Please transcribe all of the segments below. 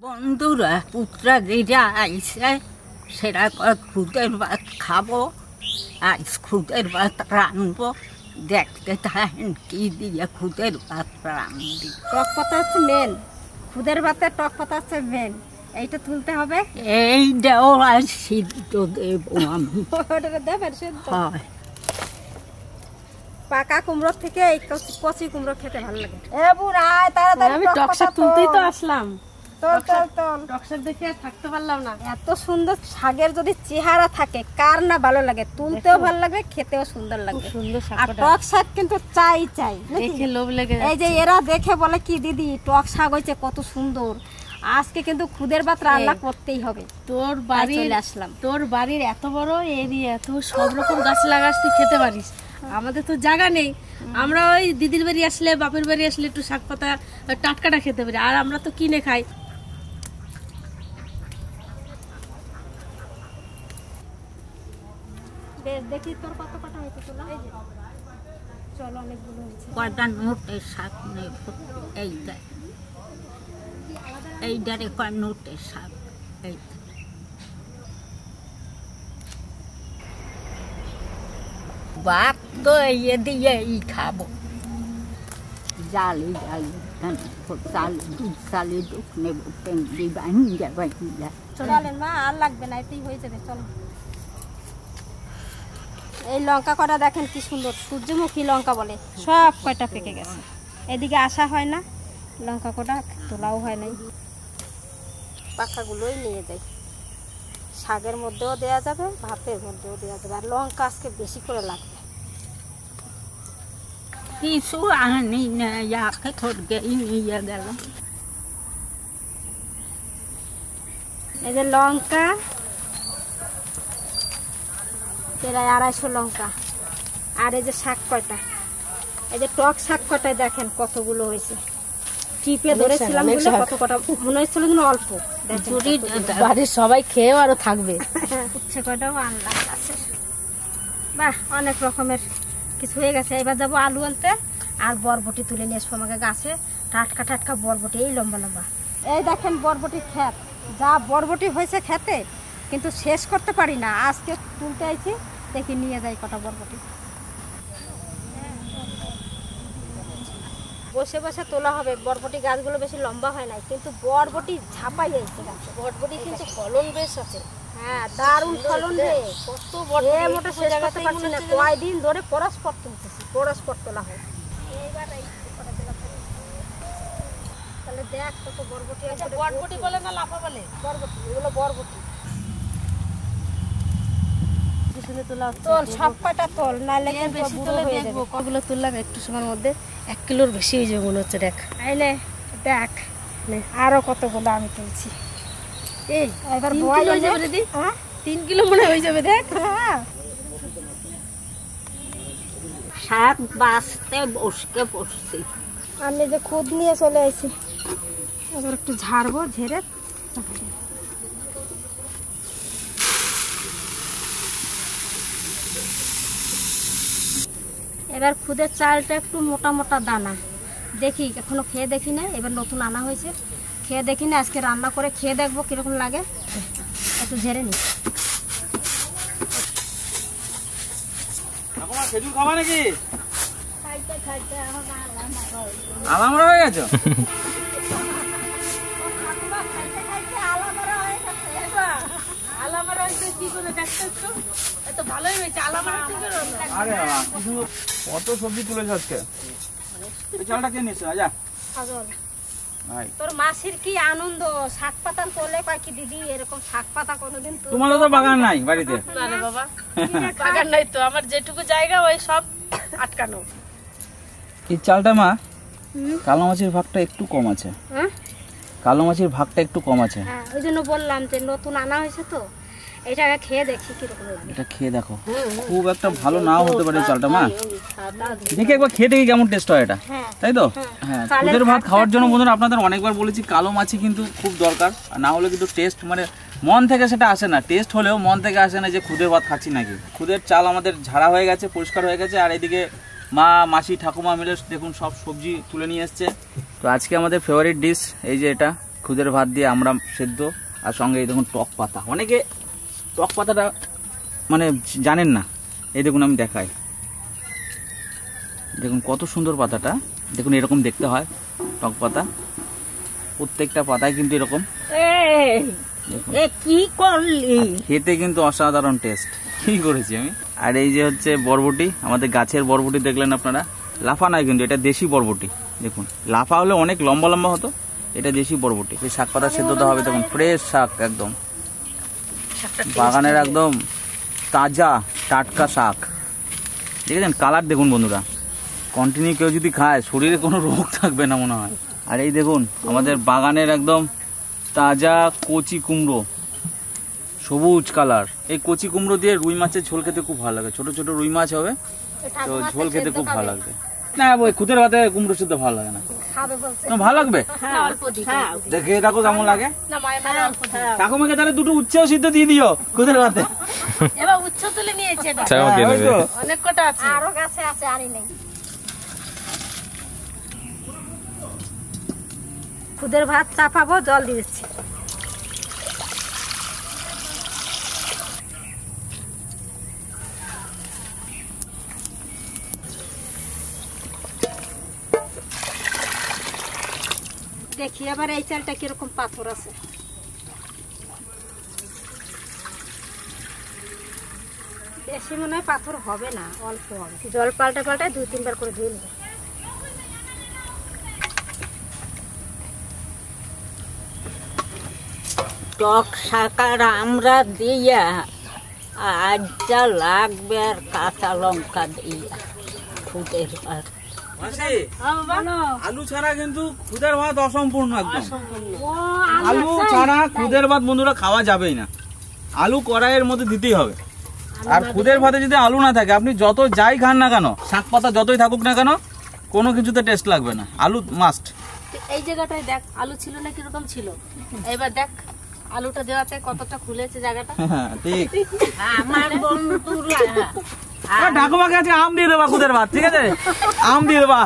বন্ধুরা পুত্রা যেটা আইসে সেটা খুদের ভাত খাবো, আজ খুদের ভাত রানবো। দেখতে থাকেন কি দিয়ে খুদের ভাত রানবি। টক পাতা হচ্ছে মেন, খুদের ভাতে টক পাতা হচ্ছে মেন। এইটা তুলতে হবে, এইটাও আর সিদ্ধ দেবো আমি। দেবেন সিদ্ধ। হয় পাকা কুমড়োর থেকে এই কচি কুমড়ো খেতে ভালো লাগে। এ বুড়া তাড়াতাড়ি আমি টক শাক তুলতেই তো আসলাম। তোল তোল তোল। টক শাক দেখে আর থাকতে পারলাম না। এত সুন্দর শাকের যদি চেহারা থাকে কার না ভালো লাগে, তুলতেও ভালো লাগে, খেতেও সুন্দর লাগে। সুন্দর আর শাকটা টক শাক কিন্তু চাই দেখে লোভ লেগে এই যে এরা দেখে বলে কি দিদি টক শাক হয়েছে কত সুন্দর, আজকে কিন্তু খুদের ভাত রান্না করতেই হবে। তোর বাড়ি চলে আসলাম। তোর বাড়ির এত বড় এরিয়া, তুই সব রকম গাছ লাগাস, তুই খেতে পারিস। আমাদের তো জায়গা নেই, আমরা ওই দিদির বাড়ি আসলে বাপের বাড়ি আসলে একটু শাক পাতা টাটকাটা খেতে পারি, আর আমরা তো কিনে খাই। দেখি তোর কত কটা হয়েছে তোলা। চলো অনেকগুলো হয়েছে। কয়টা নোটের শাক নেব, এইটারে কয় নোটের শাক। এই ভাত তো ইয়ে দিয়েই খাবো, জালি জালি দুধ চালি দুধ নেব, তেমনি বাহিয়া বাহিয়া। চলেন মা, আর লাগবে না, এতেই হয়ে যাবে। চলো এই লঙ্কা কটা দেখেন কি সুন্দর, সূর্যমুখী লঙ্কা বলে, সব কয়টা পেকে গেছে। এদিকে আসা হয় না, লঙ্কা কটা তোলাও হয় নাই, পাকাগুলোই নিয়ে যাই। শাকের মধ্যেও দেওয়া যাবে, ভাতের মধ্যেও দেওয়া যাবে, আর লঙ্কা আজকে বেশি করে লাগবে। কিছু আনি না, ইয়াকে থরকেই নিয়ে গেল। এই যে লঙ্কা প্রায় 250 লঙ্কা, আর এই যে শাক কয়টা, এই যে টক শাক কয়টায় দেখেন কতগুলো হয়েছে। টিপে ধরেছিলাম বলে কত কটা মনে হচ্ছিল যেন অল্প। বাড়ির সবাই খেয়েও আরো থাকবে। উচ্ছে কয়টাও আনলাম গাছে। বাহ, অনেক রকমের কিছু হয়ে গেছে। এবার যাবো আলু আনতে, আর বরবটি তুলে নিয়ে আসবো আমাকে গাছে। টাটকা টাটকা বরবটি, এই লম্বা লম্বা। এই দেখেন বরবটির ক্ষেত, যা বরবটি হয়েছে খেতে, কিন্তু শেষ করতে পারি না। আজকে তুলতে আইছি, দেখি নিয়ে যাই কটা বরবটি। বসে বসে তোলা হবে। বরবটি গাছগুলো বেশি লম্বা হয় নাই, কিন্তু বরবটি ঝাঁপাই যাচ্ছে গাছে। বরবটি কিন্তু ফলন বেশ আছে। হ্যাঁ, দারুণ ফলন রে। কত বরবটি মোটা শেষ করতে পারছি না। কয়দিন ধরে পরস্পর তুলতেছি, পরস্পর তোলা হয়। এইবার তাহলে দেখ কত বরবটি আছে। বরবটি বলে না লাফা বলে? বরবটি, এগুলো বরবটি। তোলা তোল সব কয়টা তোল, নাহলে কিন্তু বুড়ো হয়ে যাবে। কতগুলো তুললাম একটু সময়ের মধ্যে, 1 কিলোর বেশি হয়ে যাবে মনে হচ্ছে। দেখ আইলে দেখ আরো কতগুলো আমি তুলছি। এই এবার 3 কিলো হয়ে যাবে দিদি। 3 কিলো মনে হয়ে যাবে। দেখ শাক বাঁচতে বসকে বসছি। আমি যে খুদ নিয়ে চলে আসি, এবার একটু ঝাড়বো, ঝেড়ে এবার খুদের চালটা একটু মোটা মোটা দানা। দেখি, এখনো খেয়ে দেখি না, এবার নতুন আনা হয়েছে, খেয়ে দেখি না। আজকে রান্না করে খেয়ে দেখবো কিরকম লাগে। একটু ঝেড়ে নি। খেজুর খাবা নাকি? আলামরা হয়ে গেছো? কত সবজি তুলেছো আজকে? চালটা কে নিয়েছো? আজা তোর মাসির কি আনন্দ, শাক পাতা তোলে, কয় কি দিদি এরকম শাক পাতা কোনোদিন। তোমারও তো বাগান নাই বাড়িতে? না রে বাবা, বাগান নাই তো, আমার যেটুকু জায়গা ওই সব আটকানো। এই চালটা মা, কালো মাছের ভাগটা একটু কম আছে। কালো মাছের ভাগটা একটু কম আছে। হ্যাঁ, ওই জন্য বললাম যে নতুন আনা হয়েছে তো, এটা খেয়ে দেখি কিরকম লাগে। এটা খেয়ে দেখো, খুব একটা ভালো নাও হতে পারে চালটা মা। দেখি একবার খেয়ে দেখি কেমন টেস্ট হয় এটা, তাই তো? হ্যাঁ, খুদের ভাত খাওয়ার জন্য বন্ধুরা আপনাদের অনেকবার বলেছি কালো মাছই কিন্তু খুব দরকার, না হলে কিন্তু টেস্ট মানে মন থেকে সেটা আসে না। টেস্ট হলেও মন থেকে আসে না যে খুদের ভাত খাচ্ছি নাকি। খুদের চাল আমাদের ঝাড়া হয়ে গেছে, পরিষ্কার হয়ে গেছে, আর এদিকে মা মাসি ঠাকুমা মিলে দেখুন সব সবজি তুলে নিয়ে এসছে। তো আজকে আমাদের ফেভারিট ডিশ এই যে এটা খুদের ভাত দিয়ে আমরা সেদ্ধ, আর সঙ্গে এই দেখুন টক পাতা। অনেকে টক পাতাটা মানে জানেন না, এই দেখুন আমি দেখাই, দেখুন কত সুন্দর পাতাটা, দেখুন এরকম দেখতে হয় টক পাতা, প্রত্যেকটা পাতায় কিন্তু এরকম। এ কি করলি? খেতে কিন্তু অসাধারণ টেস্ট। কি করেছি আমি। আর এই যে হচ্ছে বরবটি, আমাদের গাছের বরবটি দেখলেন আপনারা, লাফা নয় কিন্তু, এটা দেশি বরবটি। দেখুন লাফা হলে অনেক লম্বা লম্বা হতো, এটা দেশি বরবটি। এই শাক পাতা সেদ্ধটা হবে, দেখুন ফ্রেশ শাক, একদম বাগানের একদম তাজা টাটকা শাক। দেখেছেন কালার দেখুন বন্ধুরা, কন্টিনিউ কেউ যদি খায় শরীরে কোনো রোগ থাকবে না মনে হয়। আর এই দেখুন আমাদের বাগানের একদম তাজা কচি কুমড়ো, সবুজ কালার। এই কচি কুমড়ো দিয়ে রুই মাছের ঝোল খেতে খুব ভালো লাগে, ছোট ছোট রুই মাছ হবে তো ঝোল খেতে খুব ভালো লাগবে। না ওই খুদের ভাতে কুমড়ো শুদ্ধ ভালো লাগে না, ভালো লাগবে দেখে দেখো কেমন লাগে। ঠাকুমাকে তাহলে দুটো উচ্ছেও সিদ্ধ দিয়ে দিও খুদের ভাতে। এবার উচ্চ তুলে নিয়েছে, অনেক কটা আছে, আরো গাছে আছে, আনি নেই। খুদের ভাত চাপাবো, জল দিয়ে দিচ্ছি। দেখি আবার এই চালটা কিরকম পাথর আছে। বেশি মনে হয় পাথর হবে না, অল্প হবে। জল পাল্টা পাল্টায় 2-3 বার করে ধুয়ে নেব। টক শাক আর আমরা দিয়া আর যা লাগবে, আর কাঁচা লঙ্কা দিয়া খুদের ভাত। আলু ছাড়া কিন্তু খুদের ভাত অসম্পূর্ণ একদম। আলু ছাড়া খুদের ভাত বন্ধুরা খাওয়া যাবেই না, আলু কড়াইয়ের মধ্যে দিতেই হবে। আর খুদের ভাতে যদি আলু না থাকে, আপনি যত যাই খান না কেন, শাক পাতা যতই থাকুক না কেন, কোনো কিছুতে টেস্ট লাগবে না, আলু মাস্ট। এই জায়গাটায় দেখ আলু ছিল না কিরকম ছিল, এবার দেখ আলুটা দেওয়াতে কতটা খুলেছে জায়গাটা। ঠিক। আমার বন্ধুরা ঠাকুমাকে আছে আম দিয়ে দেবা খুদের ভাত, ঠিক আছে আম দিয়ে দেবা।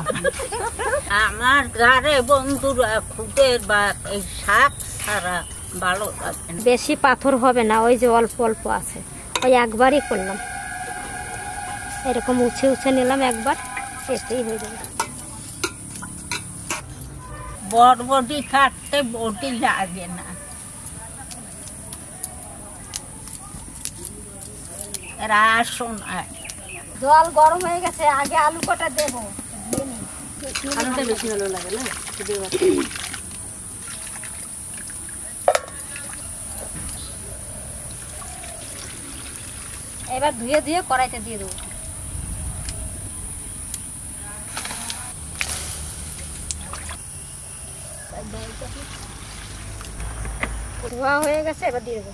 আমার ঘরে বন্ধুরা খুদের ভাত এই শাক ছাড়া ভালো লাগে না। বেশি পাথর হবে না, ওই যে অল্প অল্প আছে, ওই একবারই করলাম, এরকম উঠে উঠে নিলাম একবার, এতেই হয়ে যাবে। বরবটি কাটতে বটি লাগে না, রাসন হয়। জল গরম হয়ে গেছে, আগে আলু কটা দেবো। আলুটা বেশি ভালো লাগে না খুদের ভাত। এবার ধুয়ে ধুয়ে কড়াইতে দিয়ে দেবো। ধোয়া হয়ে গেছে, এবার দিয়ে দেবো।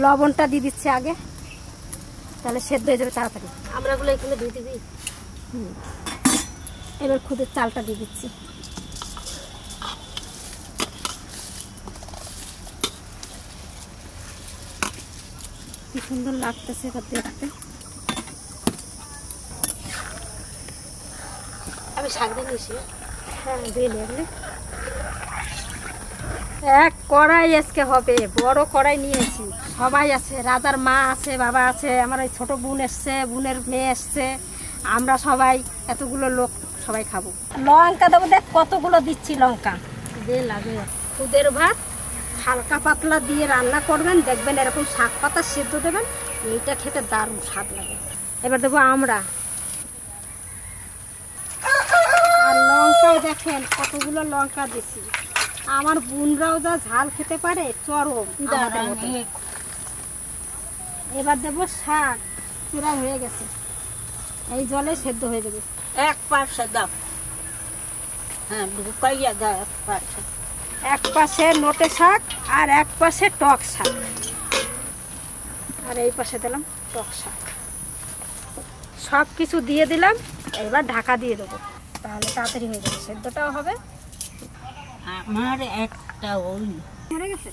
লবণটা দিয়ে দিচ্ছি আগে, তাহলে সেদ্ধ হয়ে যাবে তাড়াতাড়ি। আমরা গুলো এখানে ধুইতে দিই। এবার খুদের চালটা দিয়ে দিচ্ছি। কি সুন্দর লাগতেছে এবার দেখতে। আমি শাক দিয়ে নিয়েছি। হ্যাঁ দিয়ে নিয়ে এক কড়াই আজকে হবে, বড় কড়াই নিয়েছি, সবাই আছে, রাজার মা আছে, বাবা আছে, আমার এই ছোট বোন এসছে, বোনের মেয়ে এসছে, আমরা সবাই এতগুলো লোক সবাই খাবো। লঙ্কা দেবো, দেখ কতগুলো দিচ্ছি লঙ্কা দিয়ে লাগে। খুদের ভাত হালকা পাতলা দিয়ে রান্না করবেন, দেখবেন এরকম শাক পাতা সেদ্ধ দেবেন, এইটা খেতে দারুণ স্বাদ লাগে। এবার দেবো আমরা, আর লঙ্কায় দেখেন কতগুলো লঙ্কা দিছি। আমার বোনরাও যা ঝাল খেতে পারে চরম। এবার দেবো শাক, চূড়া হয়ে গেছে, এই জলে সেদ্ধ হয়ে যাবে। এক পাশে দাও, হ্যাঁ ঢুকাইয়া দাও এক পাশে। এক পাশে নোটে শাক আর এক পাশে টক শাক, আর এই পাশে দিলাম টক শাক, সব কিছু দিয়ে দিলাম। এবার ঢাকা দিয়ে দেবো, তাহলে তাড়াতাড়ি হয়ে যাবে, সেদ্ধটাও হবে। আমার একটা ওই হয়ে গেছে।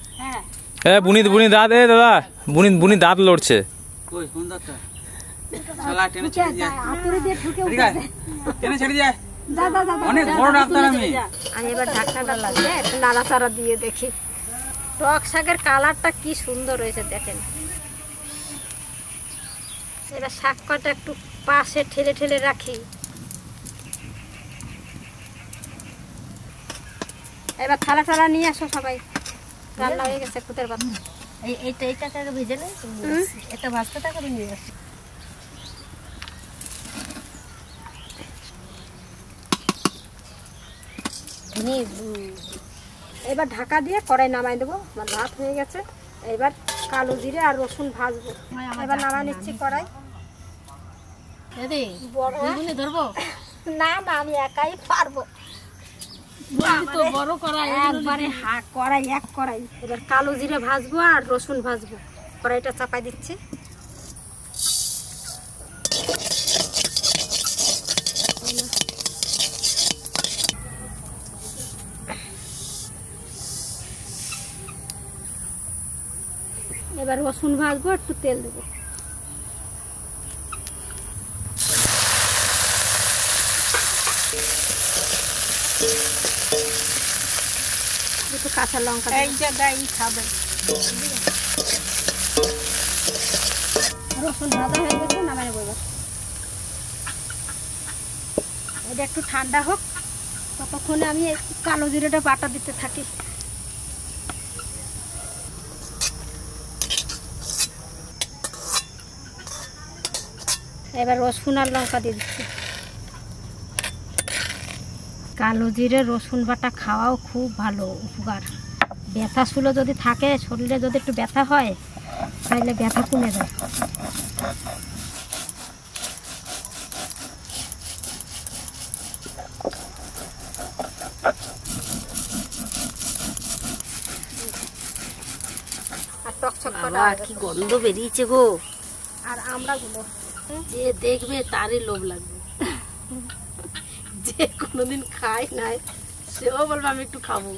হ্যাঁ বুনি বুনি দাঁত, এ দাদা বুনি বুনি দাঁত লড়ছে। কই কোন দাঁতটা? শালা টেনে ছেড়ে দিয়ে হাতুড়ি দিয়ে ঠুকে ঠিক আছে টেনে ছেড়ে দিয়ে যা যা যা অনেক বড় ডাক্তার আমি আমি এবার ঢাকনাটা লাগিয়ে একটু নাড়াচাড়া দিয়ে দেখি। টক শাকের কালারটা কি সুন্দর হয়েছে দেখেন। এবার শাক কটা একটু পাশে ঠেলে ঠেলে রাখি। এবার থালা থালা নিয়ে আসো সবাই, রান্না হয়ে গেছে খুদের ভাত। এইটাকে ভেজে নে, এটা ভাজতে টাকা নিয়ে আসি। এবার ঢাকা দিয়ে কড়াই নামাই দেবো, আমার ভাত হয়ে গেছে। এবার কালো জিরে আর রসুন ভাজবো। এবার নামাই নিচ্ছি কড়াই। বড় ধরবো না না, আমি একাই পারবো। তো বড় কড়াই, একবারে কড়াই এক কড়াই। এবার কালো জিরে ভাজবো আর রসুন ভাজবো। কড়াইটা চাপাই দিচ্ছি। এবার রসুন ভাজবো, একটু তেল দেবো। একটু কাঁচা লঙ্কা এই জায়গায় খাবেন। রসুন ভাজা হয়ে গেছে, নামাই নেবো। এবার এটা একটু ঠান্ডা হোক, ততক্ষণে আমি কালো জিরেটা বাটা দিতে থাকি। এবার রসুন আর লঙ্কা দিয়ে দিচ্ছি। কালো জিরে রসুন বাটা খাওয়াও খুব ভালো উপকার। ব্যথা শুলো যদি থাকে, শরীরে যদি একটু ব্যথা হয়, তাহলে ব্যথা কমে যায়। আর টকচক করা কি গন্ধ বেরিয়েছে গো। আর আমড়াগুলো যে দেখবে তারই লোভ লাগবে। যে কোনোদিন খায় নাই সেও বলবে আমি একটু খাবো।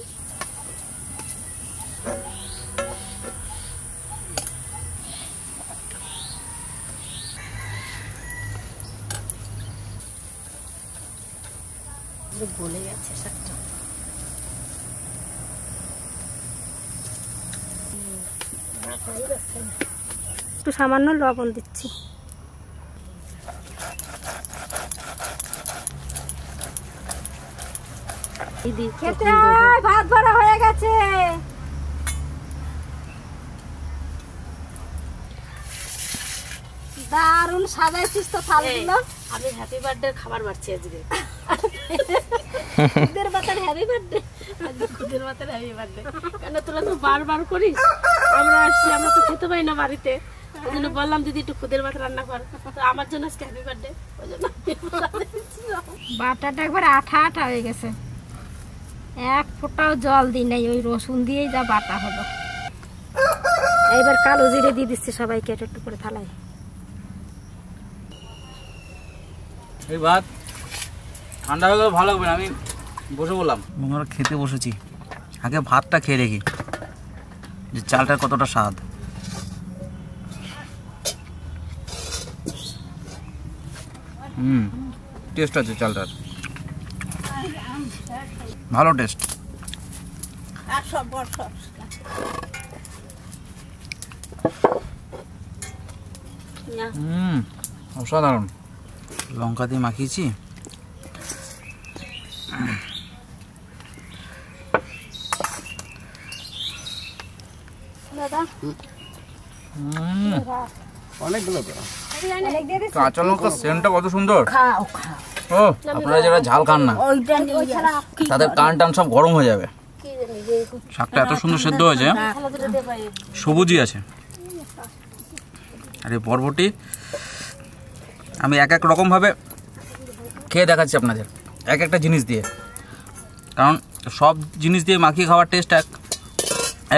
গলে গেছে শাকটা। একটু সামান্য লবণ দিচ্ছি। খেতে হয়, ভাত ভরা হয়ে গেছে। দারুণ সাজাইছিস তো থালগুলো। আমি হ্যাপি বার্থডে খাবার বাড়ছি আজকে। খুদের বাতার হ্যাপি বার্থডে। খুদের ভাতের হ্যাপি বার্থডে। কেন তোরা তো বারবার করিস, আমরা আসছি, আমরা তো খেতে পাই না বাড়িতে। ওই জন্য বললাম দিদি একটু খুদের ভাত রান্না কর, তো আমার জন্য আজকে হ্যাপি বার্থডে। ওই জন্য বাটাটা একবার আঠা আঠা হয়ে গেছে, এক ফোঁটাও জল দিই নাই, ওই রসুন দিয়েই যা বাটা হলো। এবার কালো জিরে দিয়ে দিচ্ছি সবাইকে একটু একটু করে থালায়। এই ভাত ঠান্ডা হয়ে গেলে ভালো লাগবে না, আমি বসে বললাম বন্ধুরা খেতে বসেছি। আগে ভাতটা খেয়ে দেখি যে চালটার কতটা স্বাদ। টেস্ট আছে চালটার, ভালো টেস্ট। অসাধারণ। লঙ্কা দিয়ে মাখিয়েছি। দাদা অনেকগুলো তো অনেক দিয়ে দিচ্ছি। কাঁচা লঙ্কার সেন্টটা কত সুন্দর। খাও খাও। ও আপনারা যারা ঝাল খান না ওইটা নিয়ে তাদের কান টান সব গরম হয়ে যাবে। শাকটা এত সুন্দর সেদ্ধ হয়েছে, সবুজই আছে। আর এই বরবটি আমি এক এক রকমভাবে খেয়ে দেখাচ্ছি আপনাদের, এক একটা জিনিস দিয়ে। কারণ সব জিনিস দিয়ে মাখিয়ে খাওয়ার টেস্ট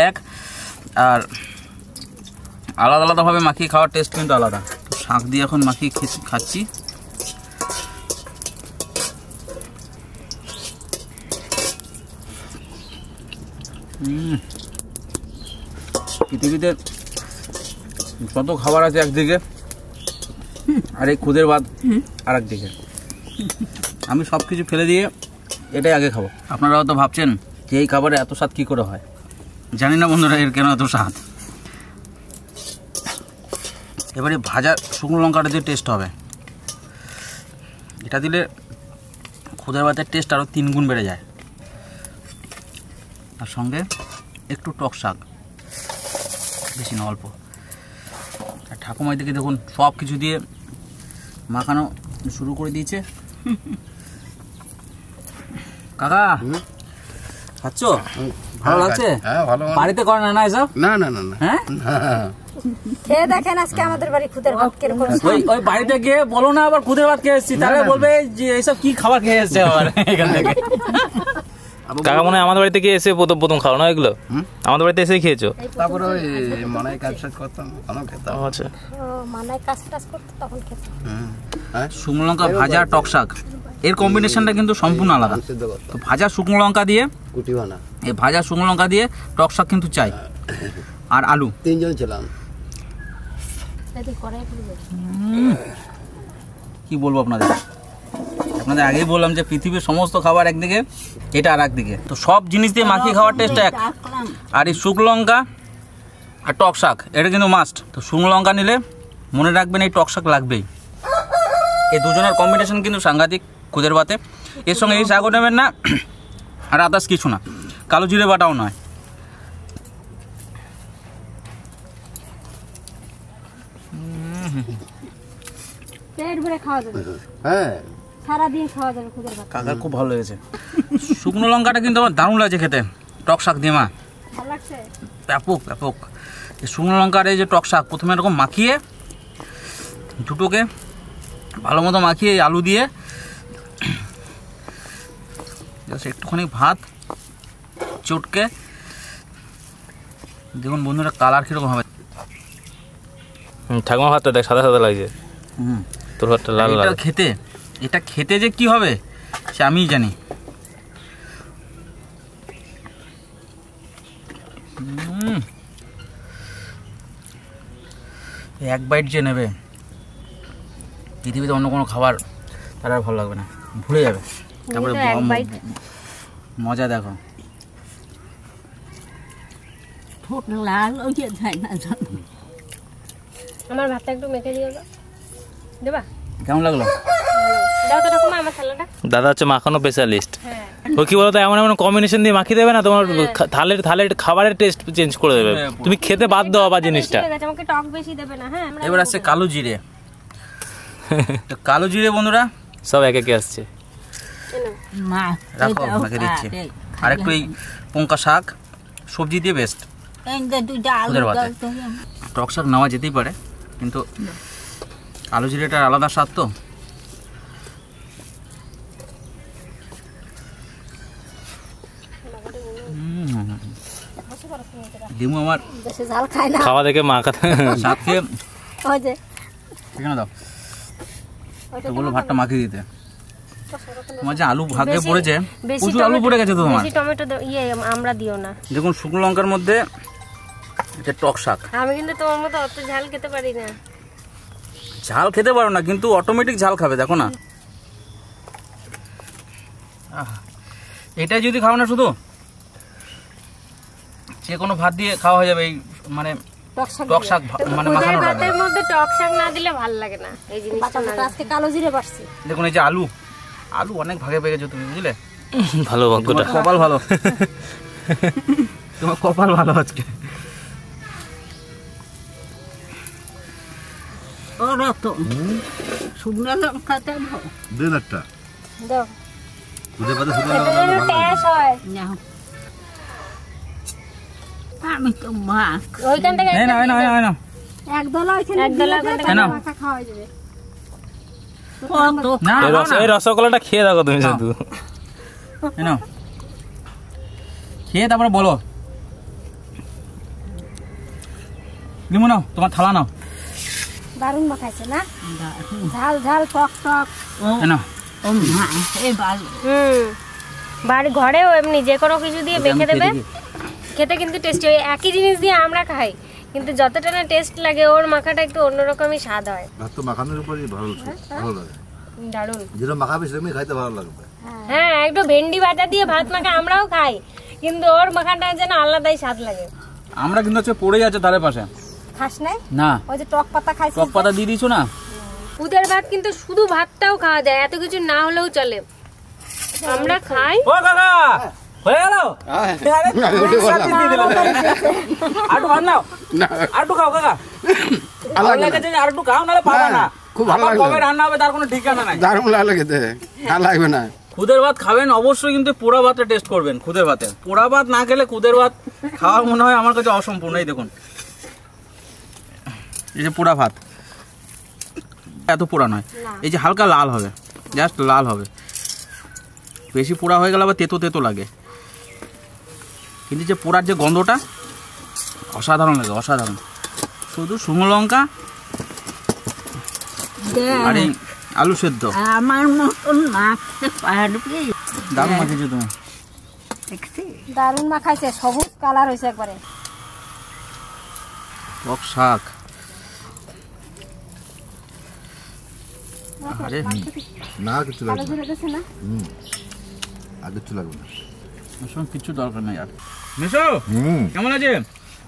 এক, আর আলাদা আলাদাভাবে মাখিয়ে খাওয়ার টেস্ট কিন্তু আলাদা। তো শাক দিয়ে এখন মাখিয়ে খাচ্ছি। পৃথিবীতে যত খাবার আছে একদিকে, আর এই খুদের ভাত আর একদিকে। আমি সব কিছু ফেলে দিয়ে এটাই আগে খাবো। আপনারাও তো ভাবছেন যে এই খাবারে এত স্বাদ কী করে হয়। জানি না বন্ধুরা এর কেন এত স্বাদ। এবারে ভাজা শুকনো লঙ্কাটা দিয়ে টেস্ট হবে, এটা দিলে খুদের ভাতের টেস্ট আরও 3 গুণ বেড়ে যায়। আর সঙ্গে একটু টক শাক, বেশি না অল্প। আর ঠাকুমার দিকে দেখুন সব কিছু দিয়ে মাখানো শুরু করে দিয়েছে। কাকা খাচ্ছ? ভালো লাগছে? হ্যাঁ ভালো। বাড়িতে করে না এসব? না না না না। হ্যাঁ খেয়ে দেখেন আজকে আমাদের বাড়ি খুদের ভাত কিরকম। ওই বাড়িতে গিয়ে বলো না আবার খুদের ভাত খেয়ে এসেছি, তাহলে বলবে যে এইসব কি খাবার খেয়ে এসছে আবার এখান থেকে। কাকা মনে হয় আমাদের বাড়িতে গিয়ে এসে প্রথম খাও না এগুলো? আমাদের বাড়িতে এসেই খেয়েছো? তারপরে ওই মানায় কাজ করতাম, তখন খেতাম। আচ্ছা, মানায় কাজ টাজ করতে তখন খেতাম। হ্যাঁ শুকনো লঙ্কা ভাজা টক শাক এর কম্বিনেশনটা কিন্তু সম্পূর্ণ আলাদা। সিদ্ধ করতাম তো ভাজা শুকনো লঙ্কা দিয়ে, কুটি বানা। এই ভাজা শুকনো লঙ্কা দিয়ে টক শাক কিন্তু চাই, আর আলু। 3 জন ছিলাম। কি বলবো আপনাদের আগেই বললাম যে পৃথিবীর সমস্ত খাবার একদিকে, এটা আর একদিকে। তো সব জিনিস দিয়ে মাখিয়ে খাওয়ার টেস্ট এক। আর এই শুকনো লঙ্কা আর টক শাক এটা কিন্তু মাস্ট। তো শুকনো লঙ্কা নিলে মনে রাখবেন এই টক শাক লাগবেই। এই দুজনের কম্বিনেশন কিন্তু সাংঘাতিক খুদের ভাতে। এর সঙ্গে এই শাকও নেবেন না, আর আদার্স কিছু না, কালো জিরে বাটাও নয়। পেট ভরে খাওয়া যাবে, হ্যাঁ সারাদিন খাওয়া যাবে খুদের ভাত। কাকার খুব ভালো লেগেছে। শুকনো লঙ্কাটা কিন্তু আমার দারুণ লাগছে খেতে, টক শাক দিয়ে মা ভালো লাগছে। ব্যাপক ব্যাপক। এই শুকনো লঙ্কার এই যে টক শাক প্রথমে এরকম মাখিয়ে দুটোকে ভালো মতো মাখিয়ে আলু দিয়ে একটুখানি ভাত চটকে দেখুন বন্ধুরা কালার কীরকম হবে। ঠাকুমা ভাতটা দেখ সাদা সাদা লাগছে, তোর ভাতটা লাল লাল। এটা খেতে যে কি হবে সে আমিই জানি। এক বাইট যে নেবে পৃথিবীতে অন্য কোনো খাবার তার আর ভালো লাগবে না, ভুলে যাবে। তারপরে মজা দেখো। ঠোঁট লাল হয়ে যায় না। আমার ভাতটা একটু মেখে দিও, দেবা? কেমন লাগলো? দাও তো ঠাকুমা আমার থালাটা। দাদা হচ্ছে মাখানো স্পেশালিস্ট। হ্যাঁ ও কি বলতো এমন এমন কম্বিনেশন দিয়ে মাখিয়ে দেবে না, তোমার থালের খাবারের টেস্ট চেঞ্জ করে দেবে, তুমি খেতে বাধ্য হবা জিনিসটা। ঠিক আছে, আমাকে টক বেশি দেবে না। হ্যাঁ এবার আসছে কালো জিরে। তো কালো জিরে বন্ধুরা সব এক একে আসছে। রাখো, মাখিয়ে দিচ্ছি। আর একটু এই পঙ্কা শাক সবজি দিয়ে বেস্ট। টক শাক নেওয়া যেতেই পারে, কিন্তু আলু জিরেটার আলাদা স্বাদ তো। লিমু আমার বেশি ঝাল খায় না, খাওয়া দেখে মাখাতে স্বাদ খেয়ে ওই যে এখানে দাও, তো বলো ভাতটা মাখিয়ে দিতে। তোমার যে আলু ভাগে পড়েছে, প্রচুর আলু পড়ে গেছে তো তোমার। বেশি টমেটো আমরা দিও না। দেখুন শুকনো লঙ্কার মধ্যে এটা টক শাক। আমি কিন্তু তোমার মতো অত ঝাল খেতে পারি না। ঝাল খেতে পারো না, কিন্তু অটোমেটিক ঝাল খাবে, দেখো না। এটাই যদি খাও না শুধু, যে কোনো ভাত দিয়ে খাওয়া হয়ে যাবে। এই মানে টক শাক মানে মাখানো ভাতের মধ্যে টক শাক না দিলে ভালো লাগে না। এই জিনিসটা আজকে কালো জিরে বাড়ছে। দেখুন এই যে আলু অনেক ভাগে পেয়ে গেছো তুমি, বুঝলে? ভালো ভাগ্যটা, কপাল ভালো, তোমার কপাল ভালো আজকে। ওরা তো শুকনো লঙ্কা দেবো, দিন একটা দাও। খুদে ভাতে শুকনো এটা যেন ট্যাস হয়। নাও। আমি তো মাছ ওইখান থেকে না এক দলা ওইখানে মাখা খাওয়া যাবে। কত না এই রসগোল্লাটা খেয়ে দেখো তুমি শুধু। খেয়ে তারপরে বলো। লিমু নাও, তোমার থালা নাও। দারুণ মাখাইছে না, ঝাল ঝাল টক টক। ও মা এই ভালো। বাড়ি ঘরেও এমনি যে কোনো কিছু দিয়ে মেখে দেবে, খেতে কিন্তু টেস্টি। ওই একই জিনিস দিয়ে আমরা খাই, কিন্তু যতটা না টেস্ট লাগে ওর মাখাটা একটু অন্যরকমই স্বাদ হয়। ভাত তো মাখানোর উপরই ভালো লাগে, দারুণ। যেটা মাখাবে সেরকমই খাইতে ভালো লাগবে। হ্যাঁ, একটু ভেন্ডি ভাজা দিয়ে ভাত মাখা আমরাও খাই, কিন্তু ওর মাখাটা যেন আলাদাই স্বাদ লাগে। আমরা কিন্তু হচ্ছে পড়ে যাচ্ছে ধারে পাশে। খাস নাই? না, ওই যে টক পাতা খাইছিস। টক পাতা দিয়ে দিছো না? খুদের ভাত কিন্তু শুধু ভাতটাও খাওয়া যায়, এত কিছু না হলেও চলে। আমরা খাই। ও কাকা হয়ে গেল? আরটু ভাত নাও, আরটু খাও কাকা। আরটু খাও, নাহলে পাবা না। খুব ভালো লাগলো। কবে রান্না হবে তার কোনো ঠিকানা নাই। দারুণ লাগলো খেতে, আর লাগবে না। খুদের ভাত খাবেন অবশ্যই, কিন্তু পোড়া ভাতটা টেস্ট করবেন। খুদের ভাতে পোড়া ভাত না খেলে খুদের ভাত খাওয়া মনে হয় আমার কাছে অসম্পূর্ণ। এই দেখুন, এই যে পোড়া ভাত, এত পোড়া নয়, এই যে হালকা লাল হবে, জাস্ট লাল হবে। বেশি পোড়া হয়ে গেলে আবার তেতো তেতো লাগে, কিন্তু যে পোড়ার যে গন্ধটা অসাধারণ লাগে, অসাধারণ। শুধু শুকনো লঙ্কা আর এই আলু সেদ্ধ। আমার মতন মাখতে পারবি? দারুণ মাখিয়েছো তুমি। দারুণ মাখাইছে, সবুজ কালার হয়েছে একবারে। টক শাক, আরে না কিছু লাগবে না, আর কিছু লাগবে না, কিছু দরকার নেই আর। মিশো কেমন আছে?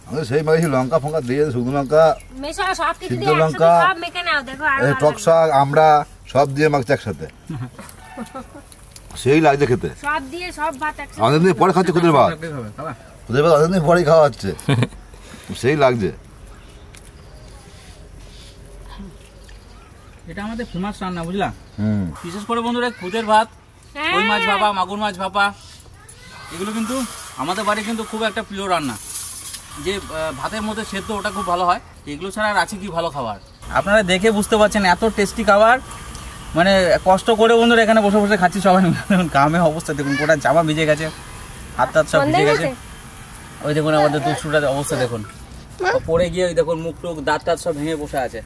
আমি সেই মাখিয়েছি, লঙ্কা ফঙ্কা দিয়ে, শুকনো লঙ্কা, মেশা সব কিছু সিদ্ধ দিয়ে একসাথে লঙ্কা, সব মেখে নাও, দেখো আর টক শাক, আমরা সব দিয়ে মাখছি একসাথে, সেই লাগছে খেতে। সব দিয়ে সব ভাত একসাথে। অনেক দিন পরে খাচ্ছে খুদের ভাত, খুদের ভাত অনেক দিন পরেই খাওয়া হচ্ছে, সেই লাগছে। এটা আমাদের ফেমাস রান্না, বুঝলা? বিশেষ করে বন্ধুরা খুদের ভাত, কই মাছ ভাপা, মাগুর মাছ ভাপা, এগুলো কিন্তু আমাদের বাড়ি কিন্তু খুব একটা প্রিয় রান্না। যে ভাতের মধ্যে সেদ্ধ, ওটা খুব ভালো হয়। এগুলো ছাড়া আর আছে কি ভালো খাবার? আপনারা দেখে বুঝতে পারছেন এত টেস্টি খাবার, মানে কষ্ট করে বন্ধুরা এখানে বসে বসে খাচ্ছি সবাই। ঘামে অবস্থা দেখুন, গোটা জামা ভিজে গেছে, হাত টাত সব ভিজে গেছে। ওই দেখুন আমাদের দুষ্টুটার অবস্থা দেখুন, পড়ে গিয়ে ওই দেখুন মুখ টুক দাঁত টাত সব ভেঙে বসে আছে।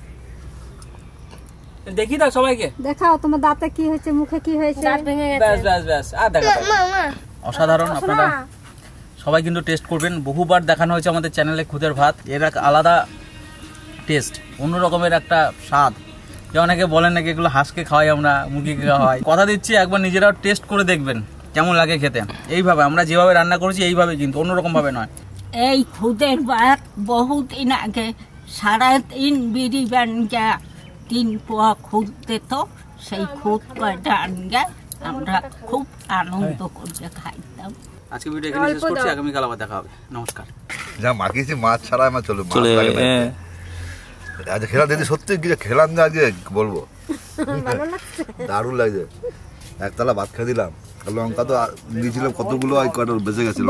দেখি দাও সবাইকে, দেখাও তোমার দাঁতে কি হয়েছে, মুখে কি হয়েছে। দাঁত ভেঙে গেছে। ব্যাস ব্যাস ব্যাস, আর দেখা অসাধারণ। আপনারা সবাই কিন্তু টেস্ট করবেন। বহুবার দেখানো হয়েছে আমাদের চ্যানেলে খুদের ভাত, এর এক আলাদা টেস্ট, অন্য রকমের একটা স্বাদ। যে অনেকে বলেন নাকি এগুলো হাঁসকে খাওয়াই, আমরা মুরগিকে খাওয়াই। কথা দিচ্ছি একবার নিজেরাও টেস্ট করে দেখবেন কেমন লাগে খেতে। এইভাবে আমরা যেভাবে রান্না করেছি এইভাবে, কিন্তু অন্যরকম ভাবে নয়। এই খুদের ভাত বহুদিন আগে 3.5 বিড়ি ব্যানগা 3 পোয়া খুদ দিত। সেই খুদ কয়টা আনগে আমরা খুব আনন্দ করে খাইতাম। আজকে ভিডিও এখানে শেষ করছি, আগামীকাল আবার দেখা হবে। নমস্কার। যা মাখিয়েছি মাছ ছাড়া আমার চলে আজ খেলা দিদি, সত্যি কি খেলাম না আজকে বলবো, দারুণ লাগছে। একতলা ভাত খেয়ে দিলাম, লঙ্কা তো দিয়েছিলাম কতগুলো, কয়টা বেঁচে গেছিল।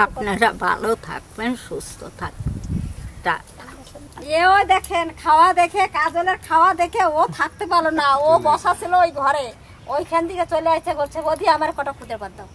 আপনারা ভালো থাকবেন, সুস্থ থাকবেন। এও দেখেন খাওয়া দেখে, কাজলের খাওয়া দেখে ও থাকতে পারলো না, ও বসা ছিল ওই ঘরে, ওইখান থেকে চলে আসছে, বলছে বৌদি আমার কটা খুদের ভাত দাও।